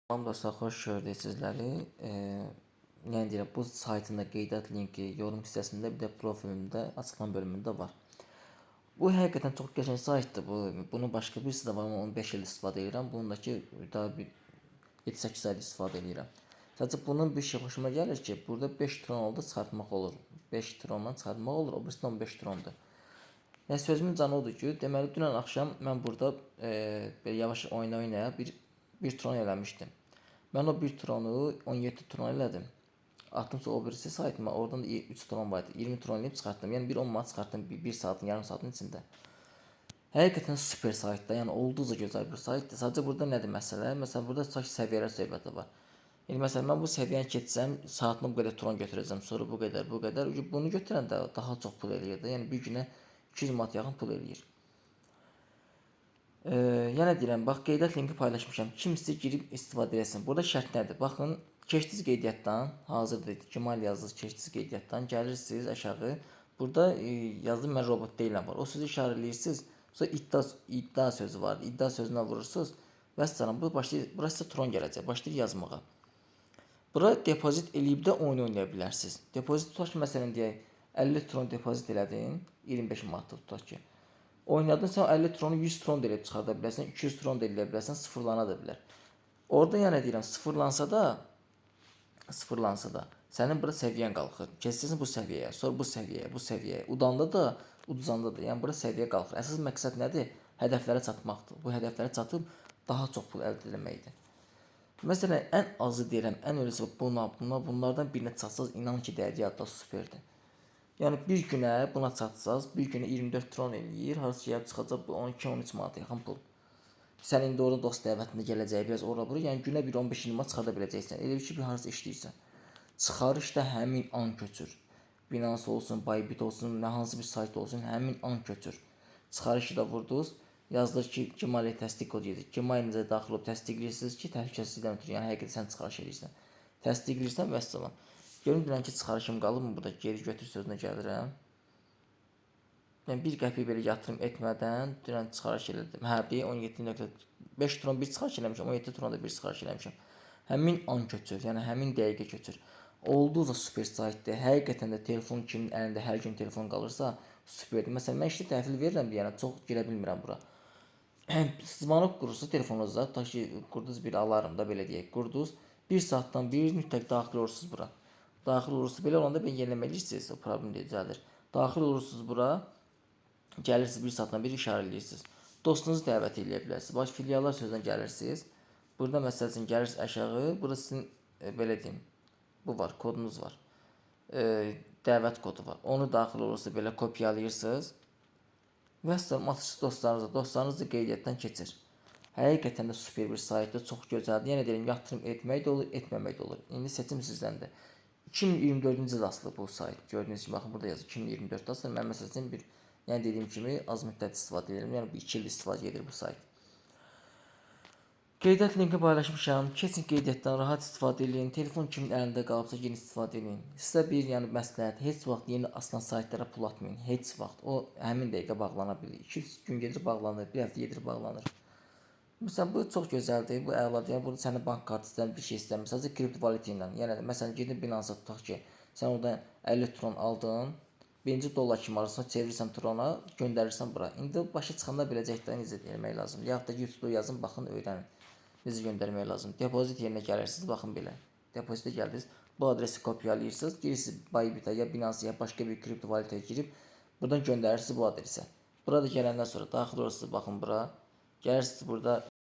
Salam dostlar, xoş gördük sizləri. Yəni deyirəm, bu saytında qeydiyyat linki yorum hissəsində, bir də profilimdə açıqlama bölümündə var. Bu həqiqətən çox qəşəng saytdır. Bunun başqa birisi də var, amma onu 5 il istifadə edirəm. Bundakı daha bir 7-8 aydır istifadə edirəm. Sadəcə bunun bir şey xoşuma gəlir ki, burada 5 tron oldu çıxartmaq olur. 5 trondan çıxartmaq olur, o birisindən 15 trondur. Yəni sözümün canı odur ki, deməli dünən axşam mən burada belə yavaş oynaya bir tron eləmişdim. Ben o bir tronu 17 tron elədim. Attımsa o birisi saytıma, oradan da 3 tron vardı. 20 tron eləyib çıxartdım. Yəni bir 10 manat çıxartdım bir saatın, yarım saatın içində. Həqiqətən super saytda, yəni olduqca gözəl bir saytdır. Sadəcə burada nədir məsələ? Məsələn, burada sadəcə səviyyələr söhbəti var. Yəni məsələn, mən bu səviyyəni keçsəm, saatına bu qədər tron götürəcəm, sonra bu qədər, bu qədər. Bunu götürəndə daha çox pul eləyir də. Yəni bir günə 200 manat yaxın pul eləyir. Yenə deyirəm, bax qeydiyyat linki paylaşmışam. Kim istəyir girib istifadə etsin. Burada şərt nədir? Baxın, keçdiniz qeydiyyatdan, hazırda Kemal yazdınız keçdiniz qeydiyyatdan, gəlirsiniz aşağı. Burada yazdım mən robot deyiləm var. O sözü işarələyirsiniz. Sonra iddia sözü var. İddia sözünə vurursunuz. Vəssalam, bu başlayır, burası tron gələcək. Başlayır yazmağa. Bura depozit eləyib də oyun oynaya bilərsiniz. Depozit tutaq ki, məsələn deyək, 50 tron depozit elədin, 25 manat tutaq ki. Oynadın sen 50 tronu 100 tron da eləyib çıxarda bilərsən, 200 tron da eləyə bilərsən, sıfırlana da bilər. Orada yəni deyirəm, sıfırlansa da sənin burada səviyyən qalxır. Keçirsən bu səviyyəyə, sonra bu səviyyəyə, bu səviyyəyə. Udanda da, uduzanda da. Yəni burada səviyyə qalxır. Əsas məqsəd nədir? Hədəflərə çatmaqdır. Bu hədəflərə çatıb daha çox pul əldə etməkdir. Məsələn, ən azı deyirəm, ən öləsi bunlardan birinə çatsaz inan ki, dəyərli yadda superdir. Yəni bir günə buna çatsaz, bir günə 24 tron eləyir, harası ki, çıxacaq bu 12-13 manat yaxın pul. Sən indi orada dost dəvətində gələcək, biraz ora bura, yəni günə bir 15-20 manat çıxarda biləcəksən. Elə ki, bir harası işləyirsən. Çıxarış da həmin an köçür. Binance olsun, Bybit olsun, nə hansı bir sayt olsun, həmin an köçür. Çıxarışı da vurdunuz, yazılır ki, Kemal təsdiq kodu yedir. Kemal-incə daxil olub təsdiqləyirsiniz ki, təhlükəsizlikdən ötürü, yəni həqiqətən sən çıxarış edirsən. Təsdiqləyirsən və əssalam. Görün dünənki çıxarışım qalıbmı burada, geri götür sözünə gəlirəm. Yəni bir qəpik belə yatırım etmədən dünən çıxarış elədim. Hə, 17.5 tron bir çıxarış eləmişəm, 17 tron da bir çıxarış eləmişəm. Həmin an köçür, yəni həmin dəqiqə köçür. Olduqca super saytdır. Həqiqətən də telefon kimin əlində hər gün telefon qalırsa superdir. Məsələn, mən işte təhvil verirəm deyənə çox girə bilmirəm bura. Zvanok qurursunuz telefonunuzda, tutaq ki, qurdunuz bir alarm da belə deyək, qurdunuz. Bir saatdan bir mütləq daxil olursunuz bura. Daxil olursunuz, belə olanda ben yeniləməliyisiniz, o problem düzəlir. Daxil olursunuz bura, gəlirsiniz bir saatdan bir işarələyirsiniz. Dostunuzu dəvət edə bilərsiniz. Baş filiallar sözünə gəlirsiniz. Burada məsəl üçün gəlirsiniz aşağı, burada sizin belə deyim, bu var, kodunuz var. Dəvət kodu var. Onu daxil olursunuz, belə kopyalayırsınız. Və dostlarınız da qeydiyyatdan keçir. Həqiqətən də super bir saytdır, çox gözəldir. Yenə deyirəm, yatırım etmək də olur, etməmək də olur. İndi seçim sizdəndir. 2024-cü il asılı bu sayt. Gördüyünüz kimi, baxın burada yazır 2024 asılı. Mən məsələn bir, yəni dediyim kimi az müddət istifadə edirəm. Yəni bir 2 il istifadə edir bu sayt. Qeydiyyat linki paylaşmışam. Keçin qeydiyyatdan rahat istifadə edin. Telefon kimin əlində qalıbsa yeni istifadə edin. Sizə bir yəni məsləhət, heç vaxt yeni asılan saytlara pul atmayın. Heç vaxt. O həmin dəqiqə bağlana bilir. 2 gün gedir bağlanır, bir həftə gedir bağlanır. Məsələn bu çox gözəldir, bu əladır. Yəni burada sənin bank kartından bir şey istəmir. Sadəcə kriptovalyuta ilə. Yəni məsələn gedin Binance tutaq ki, sən orada 50 tron aldın. Birinci dollar kimi arasına çevirirsən trona, göndərirsən bura. İndi başa çıxanda biləcək də necə etmək lazım. Yaxud da YouTube-da yazın, baxın, öyrənin. Necə göndərmək lazım. Depozit yerinə gəlirsiniz, baxın belə. Depozitə gəldiniz. Bu adresi kopyalayırsınız. Girirsiniz Bybitə ya Binance ya başqa bir kriptovalyutaya girib buradan göndərirsiniz bu adresə. Burada gələndən sonra daxil olursunuz, baxın bura. Gəlirsiniz burada